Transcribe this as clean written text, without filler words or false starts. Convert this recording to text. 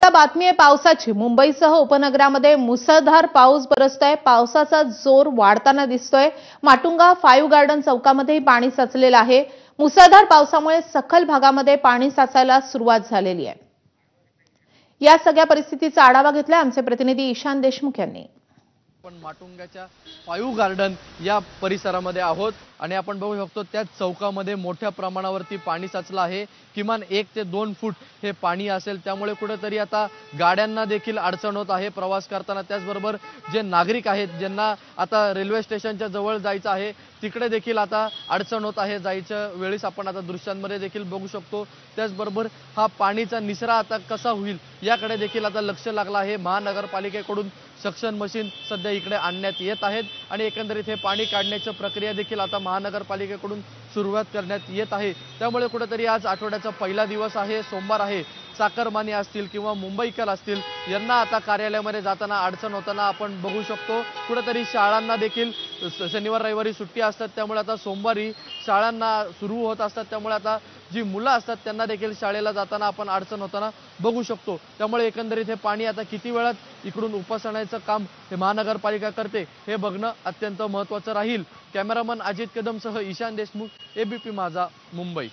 आता बातमी आहे पावसाची। मुंबईसह उपनगरामध्ये मुसळधार पाऊस बरसतोय। पावसाचा जोर वाढताना दिसतोय। माटुंगा 5 गार्डन चौकामध्ये पाणी साचलेलं आहे। मुसळधार पावसामुळे सखल भागामध्ये पाणी साचायला सुरुवात झालेली आहे। या सगळ्या परिस्थितीचा आढावा घेतलाय आमचे प्रतिनिधी ईशान देशमुख यांनी। आपण माटुंगाच्या 5 गार्डन या परिसरामध्ये आहोत आणि आपण बघू शकतो त्या चौकामध्ये मोठ्या प्रमाणावरती पाणी साचलं आहे। किमान 1 ते 2 फूट हे पाणी असेल, त्यामुळे कुठेतरी आता गाड्यांना देखील अडचण होत आहे प्रवास करताना। त्याचबरोबर जे नागरिक आहेत ज्यांना आता रेल्वे स्टेशनच्या जवळ जायचं आहे तिकडे देखील आता अडचण होत आहे जायच्या वेळेस। आपण आता दृश्यांमध्ये देखील बघू शकतो। त्याचबरोबर हा पाणीचा निचरा आता कसा होईल याकडे देखील आता लक्ष लागलं आहे। महानगरपालिकेकडून सक्शन मशीन सध्या इकडे आणण्यात येत आहेत आणि एकंदरीत हे पाणी काढण्याची प्रक्रिया देखील आता महानगरपालिकेकडून सुरुवात करण्यात येत आहे। त्यामुळे कुठेतरी आज आठवड्याचा पहिला दिवस आहे, सोमवार आहे। चाकरमानी असतील किंवा मुंबईकर असतील यांना आता कार्यालयामध्ये जाताना अडचण होताना आपण बघू शकतो। कुठेतरी शाळांना देखील शनिवार रविवारी सुट्टी असतात, त्यामुळे आता सोमवारी शाळांना सुरू होत असतात। त्यामुळे आता जी मुलं असतात त्यांना देखील शाळेला जाताना आपण अडचण होताना बघू शकतो। त्यामुळे एकंदरीत हे पाणी आता किती वेळात इकडून उपसण्याचं काम हे महानगरपालिका करते हे बघणं अत्यंत महत्त्वाचं राहील। कॅमेरामन अजित कदमसह ईशान देशमुख, एबीपी माझा, मुंबई।